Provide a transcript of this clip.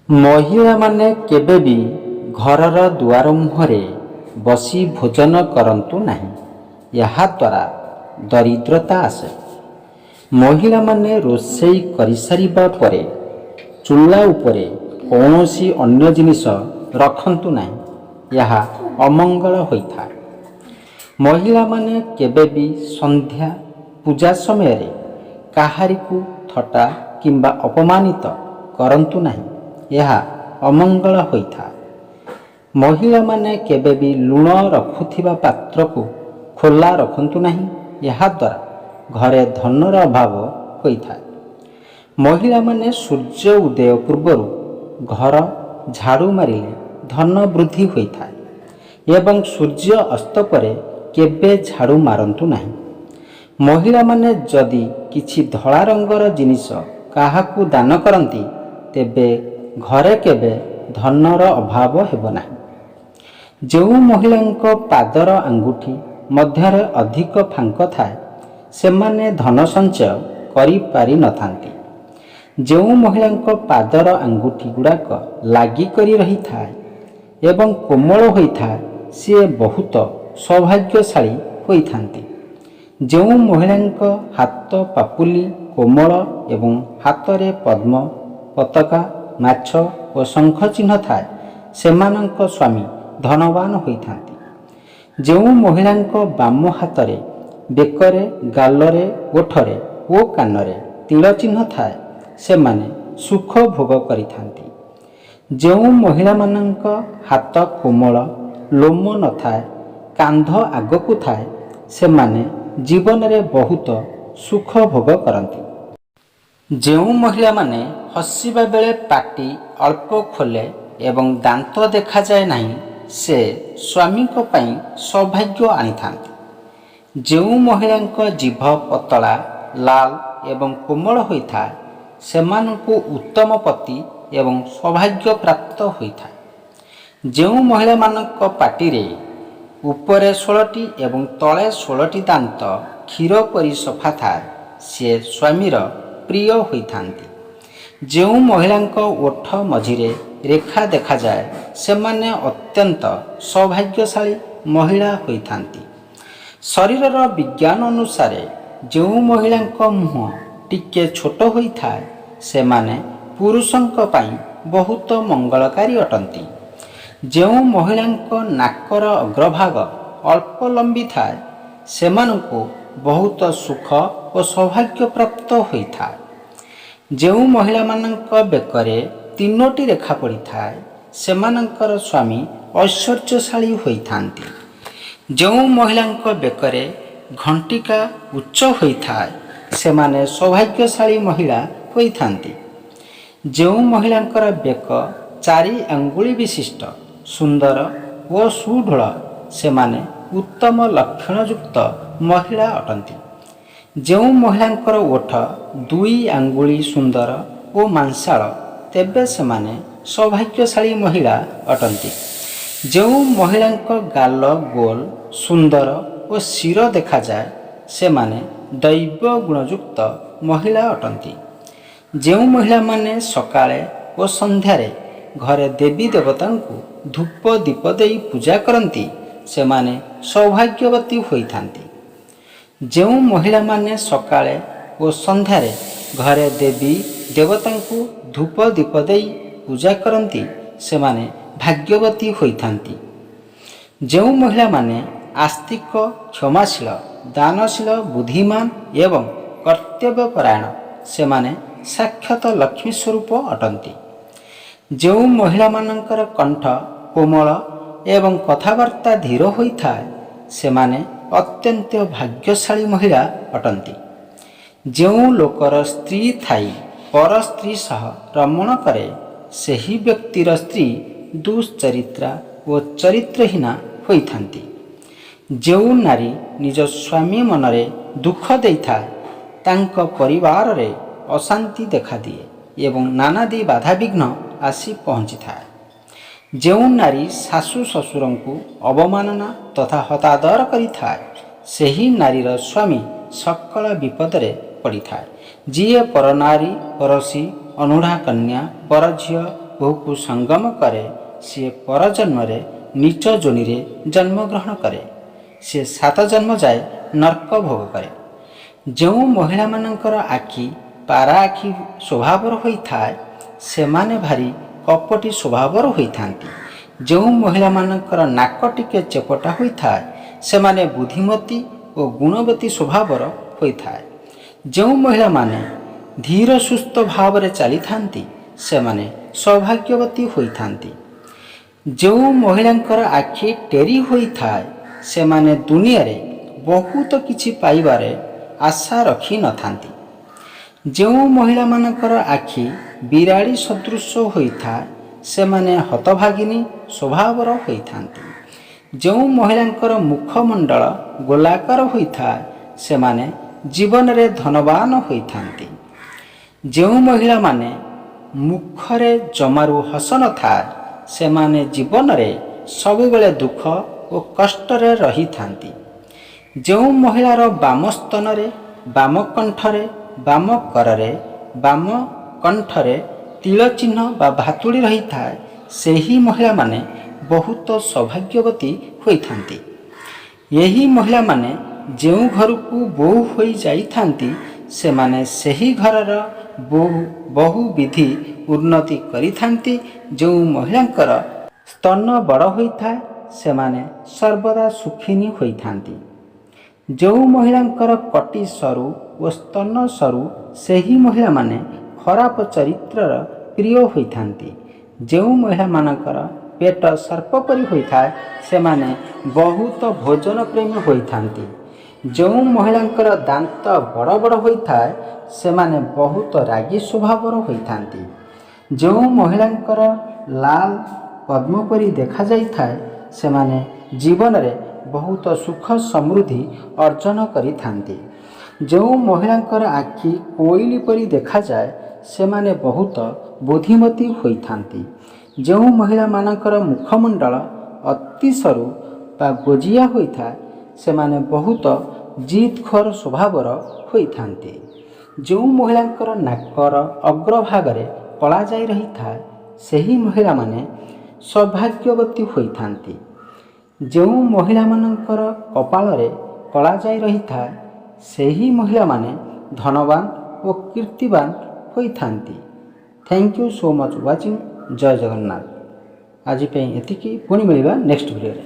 ମହିଳାମାନେ କେବେ ବି ଘରର ଦୁଆର ମୁହଁରେ ବସି ଭୋଜନ କରନ୍ତୁ ନାହିଁ। ଏହାଦ୍ୱାରା ଦରିଦ୍ରତା ଆସେ। ମହିଳାମାନେ ରୋଷେଇ କରିସାରିବା ପରେ ଚୁଲା ଉପରେ କୌଣସି ଅନ୍ୟ ଜିନିଷ ରଖନ୍ତୁ ନାହିଁ। ଏହା ଅମଙ୍ଗଳ ହୋଇଥାଏ। ମହିଳାମାନେ କେବେ ବି ସନ୍ଧ୍ୟା ପୂଜା ସମୟରେ କାହାରିକୁ ଥଟ୍ଟା କିମ୍ବା ଅପମାନିତ କରନ୍ତୁ ନାହିଁ। ଏହା ଅମଙ୍ଗଳ ହୋଇଥାଏ। ମହିଳାମାନେ କେବେ ବି ଲୁଣ ରଖୁଥିବା ପାତ୍ରକୁ ଖୋଲା ରଖନ୍ତୁ ନାହିଁ। ଏହାଦ୍ୱାରା ଘରେ ଧନର ଅଭାବ ହୋଇଥାଏ। ମହିଳାମାନେ ସୂର୍ଯ୍ୟ ଉଦୟ ପୂର୍ବରୁ ଘର ଝାଡ଼ୁ ମାରିଲେ ଧନ ବୃଦ୍ଧି ହୋଇଥାଏ ଏବଂ ସୂର୍ଯ୍ୟ ଅସ୍ତ ପରେ କେବେ ଝାଡ଼ୁ ମାରନ୍ତୁ ନାହିଁ। ମହିଳାମାନେ ଯଦି କିଛି ଧଳା ରଙ୍ଗର ଜିନିଷ କାହାକୁ ଦାନ କରନ୍ତି ତେବେ ଘରେ କେବେ ଧନର ଅଭାବ ହେବ ନାହିଁ। ଯେଉଁ ମହିଳାଙ୍କ ପାଦର ଆଙ୍ଗୁଠି ମଧ୍ୟରେ ଅଧିକ ଫାଙ୍କ ଥାଏ ସେମାନେ ଧନ ସଞ୍ଚୟ କରିପାରିନଥାନ୍ତି। ଯେଉଁ ମହିଳାଙ୍କ ପାଦର ଆଙ୍ଗୁଠି ଗୁଡ଼ାକ ଲାଗି କରି ରହିଥାଏ ଏବଂ କୋମଳ ହୋଇଥାଏ ସିଏ ବହୁତ ସୌଭାଗ୍ୟଶାଳୀ ହୋଇଥାନ୍ତି। ଯେଉଁ ମହିଳାଙ୍କ ହାତ ପାପୁଲି କୋମଳ ଏବଂ ହାତରେ ପଦ୍ମ, ପତାକା, ମାଛ ଓ ଶଙ୍ଖ ଚିହ୍ନ ଥାଏ ସେମାନଙ୍କ ସ୍ୱାମୀ ଧନବାନ ହୋଇଥାନ୍ତି। ଯେଉଁ ମହିଳାଙ୍କ ବାମ ହାତରେ, ବେକରେ, ଗାଲରେ, ଓଠରେ ଓ କାନରେ ତିଳ ଚିହ୍ନ ଥାଏ ସେମାନେ ସୁଖ ଭୋଗ କରିଥାନ୍ତି। ଯେଉଁ ମହିଳାମାନଙ୍କ ହାତ କୋମଳ, ଲୋମ ନଥାଏ, କାନ୍ଧ ଆଗକୁ ଥାଏ ସେମାନେ ଜୀବନରେ ବହୁତ ସୁଖ ଭୋଗ କରନ୍ତି। ଯେଉଁ ମହିଳାମାନେ ହସିବା ବେଳେ ପାଟି ଅଳ୍ପ ଖୋଲେ ଏବଂ ଦାନ୍ତ ଦେଖାଯାଏ ନାହିଁ ସେ ସ୍ୱାମୀଙ୍କ ପାଇଁ ସୌଭାଗ୍ୟ ଆଣିଥାନ୍ତି। ଯେଉଁ ମହିଳାଙ୍କ ଜିଭ ପତଳା, ଲାଲ ଏବଂ କୋମଳ ହୋଇଥାଏ ସେମାନଙ୍କୁ ଉତ୍ତମ ପତି ଏବଂ ସୌଭାଗ୍ୟ ପ୍ରାପ୍ତ ହୋଇଥାଏ। ଯେଉଁ ମହିଳାମାନଙ୍କ ପାଟିରେ ଉପରେ 16ଟି ଏବଂ ତଳେ 16ଟି ଦାନ୍ତ କ୍ଷୀର ପରି ସଫା ଥାଏ ସେ ସ୍ୱାମୀର ପ୍ରିୟ ହୋଇଥାନ୍ତି। ଯେଉଁ ମହିଳାଙ୍କ ଓଠ ମଝିରେ ରେଖା ଦେଖାଯାଏ ସେମାନେ ଅତ୍ୟନ୍ତ ସୌଭାଗ୍ୟଶାଳୀ ମହିଳା ହୋଇଥାନ୍ତି। ଶରୀରର ବିଜ୍ଞାନ ଅନୁସାରେ ଯେଉଁ ମହିଳାଙ୍କ ମୁହଁ ଟିକେ ଛୋଟ ହୋଇଥାଏ ସେମାନେ ପୁରୁଷଙ୍କ ପାଇଁ ବହୁତ ମଙ୍ଗଳକାରୀ ଅଟନ୍ତି। ଯେଉଁ ମହିଳାଙ୍କ ନାକର ଅଗ୍ରଭାଗ ଅଳ୍ପ ଲମ୍ବି ଥାଏ ସେମାନଙ୍କୁ ବହୁତ ସୁଖ ଓ ସୌଭାଗ୍ୟ ପ୍ରାପ୍ତ ହୋଇଥାଏ। ଯେଉଁ ମହିଳାମାନଙ୍କ ବେକରେ 3ଟି ରେଖା ପଡ଼ିଥାଏ ସେମାନଙ୍କର ସ୍ୱାମୀ ଐଶ୍ୱର୍ଯ୍ୟଶାଳୀ ହୋଇଥାନ୍ତି। ଯେଉଁ ମହିଳାଙ୍କ ବେକରେ ଘଣ୍ଟିକା ଉଚ୍ଚ ହୋଇଥାଏ ସେମାନେ ସୌଭାଗ୍ୟଶାଳୀ ମହିଳା ହୋଇଥାନ୍ତି। ଯେଉଁ ମହିଳାଙ୍କର ବେକ 4 ଆଙ୍ଗୁଳି ବିଶିଷ୍ଟ, ସୁନ୍ଦର ଓ ସୁଢଳ ସେମାନେ ଉତ୍ତମ ଲକ୍ଷଣଯୁକ୍ତ ମହିଳା ଅଟନ୍ତି। ଯେଉଁ ମହିଳାଙ୍କର ଓଠ 2 ଆଙ୍ଗୁଳି ସୁନ୍ଦର ଓ ମାଂସାଳ ତେବେ ସେମାନେ ସୌଭାଗ୍ୟଶାଳୀ ମହିଳା ଅଟନ୍ତି। ଯେଉଁ ମହିଳାଙ୍କ ଗାଲ ଗୋଲ, ସୁନ୍ଦର ଓ ଶିର ଦେଖାଯାଏ ସେମାନେ ଦୈବ ଗୁଣଯୁକ୍ତ ମହିଳା ଅଟନ୍ତି। ଯେଉଁ ମହିଳାମାନେ ସକାଳେ ଓ ସନ୍ଧ୍ୟାରେ ଘରେ ଦେବୀ ଦେବତାଙ୍କୁ ଧୂପ ଦୀପ ଦେଇ ପୂଜା କରନ୍ତି ସେମାନେ ସୌଭାଗ୍ୟବତୀ ହୋଇଥାନ୍ତି। ଯେଉଁ ମହିଳାମାନେ ସକାଳେ ଓ ସନ୍ଧ୍ୟାରେ ଘରେ ଦେବୀ ଦେବତାଙ୍କୁ ଧୂପ ଦୀପ ଦେଇ ପୂଜା କରନ୍ତି ସେମାନେ ଭାଗ୍ୟବତୀ ହୋଇଥାନ୍ତି। ଯେଉଁ ମହିଳାମାନେ ଆସ୍ତିକ, କ୍ଷମାଶୀଳ, ଦାନଶୀଳ, ବୁଦ୍ଧିମାନ ଏବଂ କର୍ତ୍ତବ୍ୟପରାୟଣ ସେମାନେ ସାକ୍ଷାତ ଲକ୍ଷ୍ମୀ ସ୍ୱରୂପ ଅଟନ୍ତି। ଯେଉଁ ମହିଳାମାନଙ୍କର କଣ୍ଠ କୋମଳ ଏବଂ କଥାବାର୍ତ୍ତା ଧୀର ହୋଇଥାଏ ସେମାନେ ଅତ୍ୟନ୍ତ ଭାଗ୍ୟଶାଳୀ ମହିଳା ଅଟନ୍ତି। ଯେଉଁ ଲୋକର ସ୍ତ୍ରୀ ଥାଇ ପର ସ୍ତ୍ରୀ ସହ ରମଣ କରେ ସେହି ବ୍ୟକ୍ତିର ସ୍ତ୍ରୀ ଦୁଶ୍ଚରିତ୍ରା ଓ ଚରିତ୍ରହୀନା ହୋଇଥାନ୍ତି। ଯେଉଁ ନାରୀ ନିଜ ସ୍ୱାମୀ ମନରେ ଦୁଃଖ ଦେଇଥାଏ ତାଙ୍କ ପରିବାରରେ ଅଶାନ୍ତି ଦେଖାଦିଏ ଏବଂ ନାନାଦି ବାଧାବିଘ୍ନ ଆସି ପହଞ୍ଚିଥାଏ। ଯେଉଁ ନାରୀ ଶାଶୁ ଶ୍ୱଶୁରଙ୍କୁ ଅବମାନନା ତଥା ହତାଦର କରିଥାଏ ସେହି ନାରୀର ସ୍ୱାମୀ ସକଳ ବିପଦରେ ପଡ଼ିଥାଏ। ଯିଏ ପରନାରୀ, ପରଶୀ, ଅନୁଢ଼ା କନ୍ୟା, ପରଝିଅ ବୋହୂକୁ ସଙ୍ଗମ କରେ ସିଏ ପରଜନ୍ମରେ ନିଚ ଯୋନିରେ ଜନ୍ମଗ୍ରହଣ କରେ। ସିଏ 7 ଜନ୍ମ ଯାଏ ନର୍କ ଭୋଗ କରେ। ଯେଉଁ ମହିଳାମାନଙ୍କର ଆଖି ପାରା ଆଖି ସ୍ୱଭାବର ହୋଇଥାଏ ସେମାନେ ଭାରି କପଟି ସ୍ୱଭାବର ହୋଇଥାନ୍ତି। ଯେଉଁ ମହିଳାମାନଙ୍କର ନାକ ଟିକେ ଚେପଟା ହୋଇଥାଏ ସେମାନେ ବୁଦ୍ଧିମତୀ ଓ ଗୁଣବତୀ ସ୍ୱଭାବର ହୋଇଥାଏ। ଯେଉଁ ମହିଳାମାନେ ଧୀର ସୁସ୍ଥ ଭାବରେ ଚାଲିଥାନ୍ତି ସେମାନେ ସୌଭାଗ୍ୟବତୀ ହୋଇଥାନ୍ତି। ଯେଉଁ ମହିଳାଙ୍କର ଆଖି ଟେରି ହୋଇଥାଏ ସେମାନେ ଦୁନିଆରେ ବହୁତ କିଛି ପାଇବାରେ ଆଶା ରଖିନଥାନ୍ତି। ଯେଉଁ ମହିଳାମାନଙ୍କର ଆଖି ବିରାଡ଼ି ସଦୃଶ ହୋଇଥାଏ ସେମାନେ ହତଭାଗିନୀ ସ୍ୱଭାବର ହୋଇଥାନ୍ତି। ଯେଉଁ ମହିଳାଙ୍କର ମୁଖମଣ୍ଡଳ ଗୋଲାକାର ହୋଇଥାଏ ସେମାନେ ଜୀବନରେ ଧନବାନ ହୋଇଥାନ୍ତି। ଯେଉଁ ମହିଳାମାନେ ମୁଖରେ ଜମାରୁ ହସ ନଥାଏ ସେମାନେ ଜୀବନରେ ସବୁବେଳେ ଦୁଃଖ ଓ କଷ୍ଟରେ ରହିଥାନ୍ତି। ଯେଉଁ ମହିଳାର ବାମ ସ୍ତନରେ ବାମ କଣ୍ଠରେ ବାମ କରରେ ବାମ କଣ୍ଠରେ ତିଳ ଚିହ୍ନ ବା ଭାତୁଡ଼ି ରହିଥାଏ ସେହି ମହିଳାମାନେ ବହୁତ ସୌଭାଗ୍ୟବତୀ ହୋଇଥାନ୍ତି। ଏହି ମହିଳାମାନେ ଯେଉଁ ଘରକୁ ବୋହୂ ହୋଇ ଯାଇଥାନ୍ତି ସେମାନେ ସେହି ଘରର ବହୁ ବିଧି ଉନ୍ନତି କରିଥାନ୍ତି। ଯେଉଁ ମହିଳାଙ୍କର ସ୍ତନ ବଡ଼ ହୋଇଥାଏ ସେମାନେ ସର୍ବଦା ସୁଖିନୀ ହୋଇଥାନ୍ତି। ଯେଉଁ ମହିଳାଙ୍କର କଟି ସରୁ ଓ ସ୍ତନ ସରୁ ସେହି ମହିଳାମାନେ ଖରାପ ଚରିତ୍ରର ପ୍ରିୟ ହୋଇଥାନ୍ତି। ଯେଉଁ ମହିଳାମାନଙ୍କର ପେଟ ସର୍ପ ପରି ହୋଇଥାଏ ସେମାନେ ବହୁତ ଭୋଜନ ପ୍ରେମୀ ହୋଇଥାନ୍ତି। ଯେଉଁ ମହିଳାଙ୍କର ଦାନ୍ତ ବଡ଼ ବଡ଼ ହୋଇଥାଏ ସେମାନେ ବହୁତ ରାଗୀ ସ୍ୱଭାବର ହୋଇଥାନ୍ତି। ଯେଉଁ ମହିଳାଙ୍କର ଲାଲ ପଦ୍ମ ପରି ଦେଖାଯାଇଥାଏ ସେମାନେ ଜୀବନରେ ବହୁତ ସୁଖ ସମୃଦ୍ଧି ଅର୍ଜନ କରିଥାନ୍ତି। ଯେଉଁ ମହିଳାଙ୍କର ଆଖି କୋଇଲି ପରି ଦେଖାଯାଏ ସେମାନେ ବହୁତ ବୁଦ୍ଧିମତୀ ହୋଇଥାନ୍ତି। ଯେଉଁ ମହିଳାମାନଙ୍କର ମୁଖମଣ୍ଡଳ ଅତି ସରୁ ବା ଗୋଜିଆ ହୋଇଥାଏ ସେମାନେ ବହୁତ ଜିଦଖୋର ସ୍ୱଭାବର ହୋଇଥାନ୍ତି। ଯେଉଁ ମହିଳାଙ୍କର ନାକର ଅଗ୍ରଭାଗରେ କଳା ଯାଇ ରହିଥାଏ ସେହି ମହିଳାମାନେ ସୌଭାଗ୍ୟବତୀ ହୋଇଥାନ୍ତି। ଯେଉଁ ମହିଳାମାନଙ୍କର କପାଳରେ କଳା ଯାଇ ରହିଥାଏ ସେହି ମହିଳାମାନେ ଧନବାନ ଓ କୀର୍ତ୍ତିବାନ ହୋଇଥାନ୍ତି। Thank you so much watching. ଜୟ ଜଗନ୍ନାଥ। ଆଜି ପାଇଁ ଏତିକି, ପୁଣି ମିଳିବା ନେକ୍ସଟ ଭିଡ଼ିଓରେ।